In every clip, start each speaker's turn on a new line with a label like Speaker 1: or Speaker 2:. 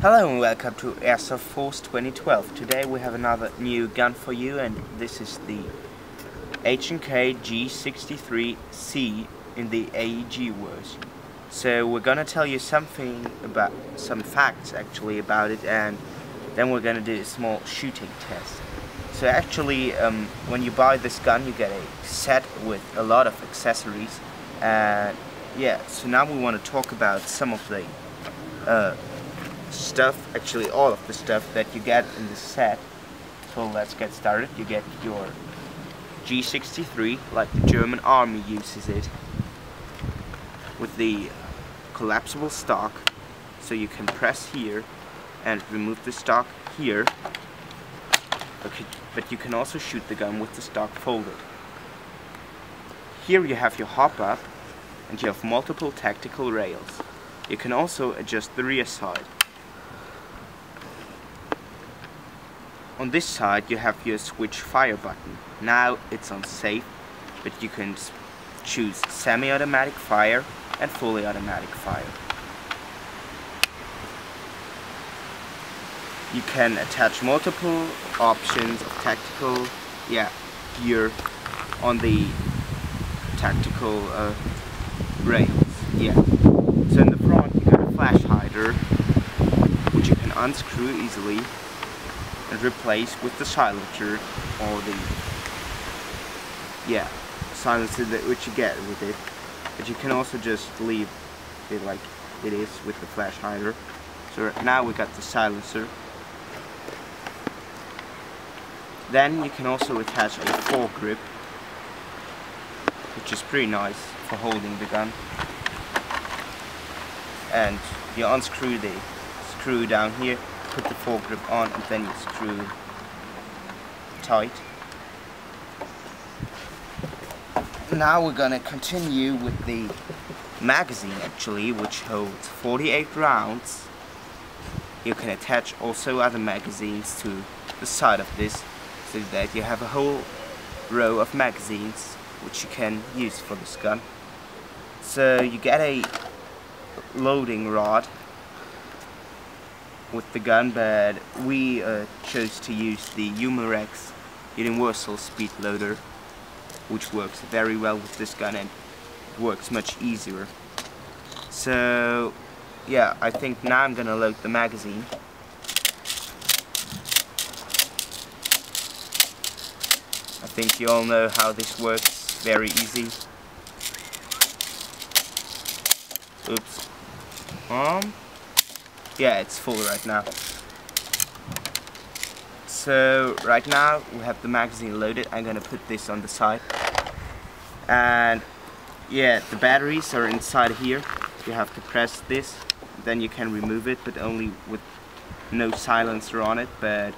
Speaker 1: Hello and welcome to Airsoft Force 2012. Today we have another new gun for you, and this is the HK G36C in the AEG version. So we're gonna tell you something about some facts actually about it, and then we're gonna do a small shooting test. So actually, when you buy this gun, you get a set with a lot of accessories, and yeah. So now we want to talk about some of the stuff, actually all of the stuff that you get in this set. So let's get started. You get your G63, like the German army uses it, with the collapsible stock, so you can press here and remove the stock here, but you can also shoot the gun with the stock folded. Here you have your hop up, and you have multiple tactical rails. You can also adjust the rear side. On this side you have your switch fire button. Now it's on safe, but you can choose semi-automatic fire and fully automatic fire. You can attach multiple options of tactical gear on the tactical rails. So in the front you got a flash hider, which you can unscrew easily and replace with the silencer, or the silencer which you get with it, but you can also just leave it like it is with the flash hider. So now we got the silencer. Then you can also attach a foregrip, which is pretty nice for holding the gun, and you unscrew the screw down here, put the foregrip on, and then you screw tight. Now we're gonna continue with the magazine, actually, which holds 48 rounds. You can attach also other magazines to the side of this, so that you have a whole row of magazines which you can use for this gun. So you get a loading rod with the gun, but we chose to use the UMAREX universal speed loader, which works very well with this gun, and it works much easier. So yeah, I think now I'm gonna load the magazine. I think you all know how this works, very easy. Oops. Yeah, it's full right now. So right now we have the magazine loaded. I'm gonna put this on the side, and yeah, the batteries are inside here. You have to press this, then you can remove it, but only with no silencer on it. But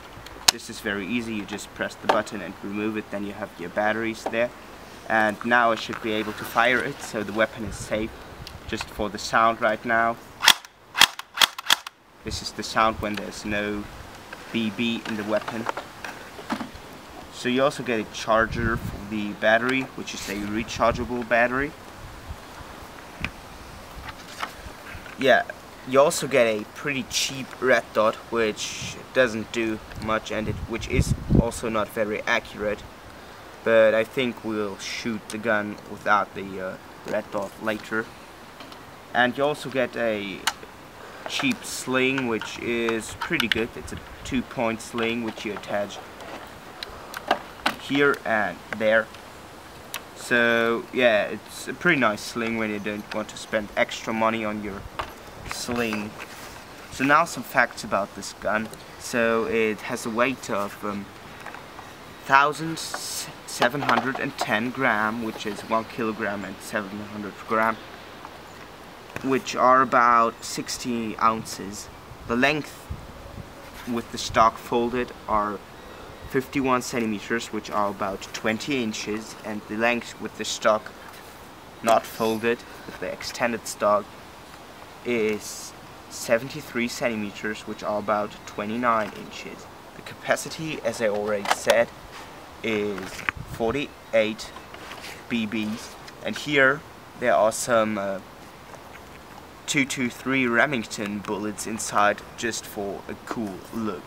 Speaker 1: this is very easy. You just press the button and remove it, then you have your batteries there. And now I should be able to fire it, so the weapon is safe. Just for the sound right now, this is the sound when there's no BB in the weapon. So you also get a charger for the battery, which is a rechargeable battery. Yeah, you also get a pretty cheap red dot, which doesn't do much, and which is also not very accurate. But I think we'll shoot the gun without the red dot later. And you also get a cheap sling, which is pretty good. It's a 2-point sling which you attach here and there. So yeah, it's a pretty nice sling when you don't want to spend extra money on your sling. So now some facts about this gun. So it has a weight of 1,710 gram, which is 1 kilogram and 700 gram, which are about 60 ounces. The length with the stock folded are 51 centimeters, which are about 20 inches, and the length with the stock not folded, with the extended stock, is 73 centimeters, which are about 29 inches. The capacity, as I already said, is 48 BBs, and here there are some 223 Remington bullets inside just for a cool look.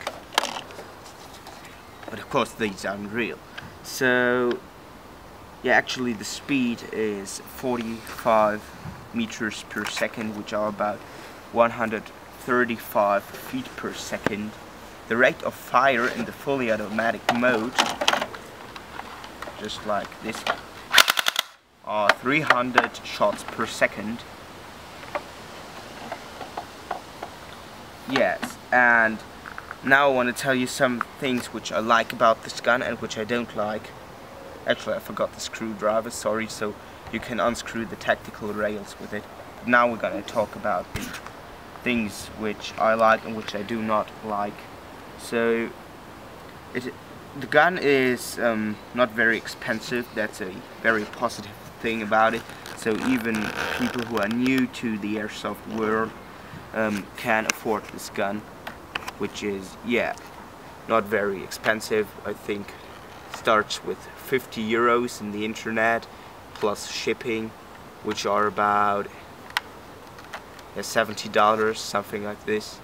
Speaker 1: But of course these aren't real. So yeah, actually the speed is 45 meters per second, which are about 135 feet per second. The rate of fire in the fully automatic mode, just like this, are 300 shots per second. Yes, and now I want to tell you some things which I like about this gun and which I don't like. Actually, I forgot the screwdriver, sorry, so you can unscrew the tactical rails with it. But now we're going to talk about the things which I like and which I do not like. So, the gun is not very expensive. That's a very positive thing about it. So even people who are new to the airsoft world can afford this gun, which is, yeah, not very expensive. I think starts with 50 euros in the internet plus shipping, which are about $70, something like this.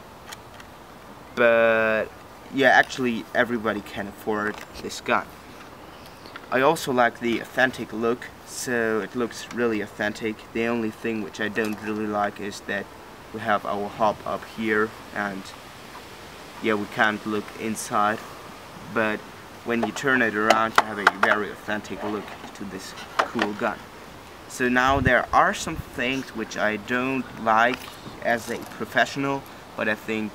Speaker 1: But yeah, actually everybody can afford this gun. I also like the authentic look, so it looks really authentic. The only thing which I don't really like is that we have our hub up here, and yeah, we can't look inside, but when you turn it around you have a very authentic look to this cool gun. So now there are some things which I don't like as a professional, but I think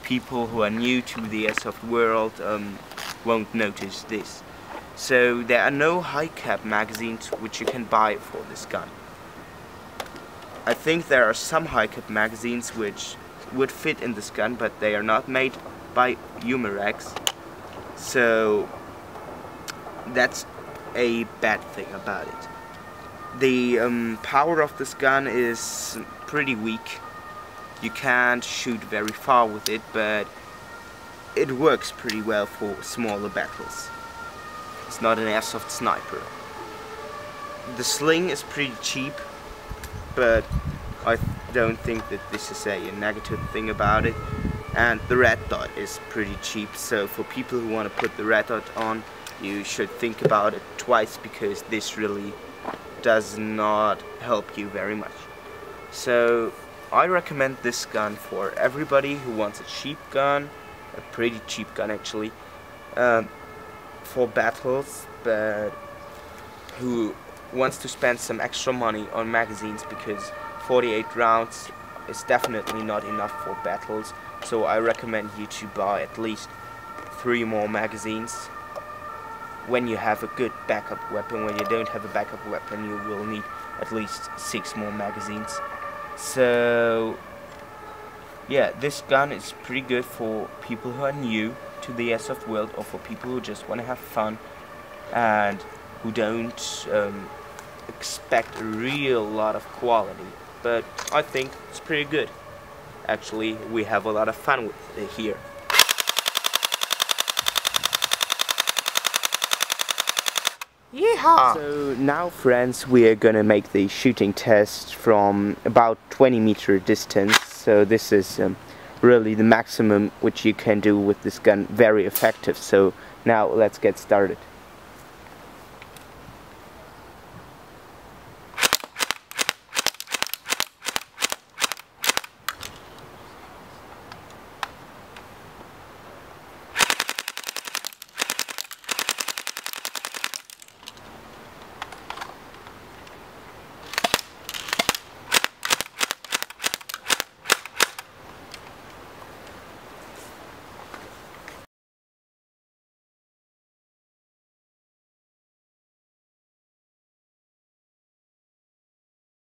Speaker 1: people who are new to the airsoft world won't notice this. So there are no high cap magazines which you can buy for this gun. I think there are some high cap magazines which would fit in this gun, but they are not made by UMAREX. So that's a bad thing about it. The power of this gun is pretty weak. You can't shoot very far with it, but it works pretty well for smaller battles. It's not an airsoft sniper. The sling is pretty cheap, but I don't think that this is a negative thing about it. And the red dot is pretty cheap, so for people who want to put the red dot on, you should think about it twice, because this really does not help you very much. So I recommend this gun for everybody who wants a cheap gun, a pretty cheap gun actually, for battles, but who wants to spend some extra money on magazines, because 48 rounds is definitely not enough for battles. So I recommend you to buy at least 3 more magazines. When you have a good backup weapon, when you don't have a backup weapon, you will need at least 6 more magazines. So yeah, this gun is pretty good for people who are new to the airsoft world, or for people who just want to have fun and who don't expect a real lot of quality. But I think it's pretty good. Actually, we have a lot of fun with it here. Yeehaw! So now, friends, we are gonna make the shooting test from about 20-meter distance. So this is really the maximum which you can do with this gun. Very effective. So now let's get started.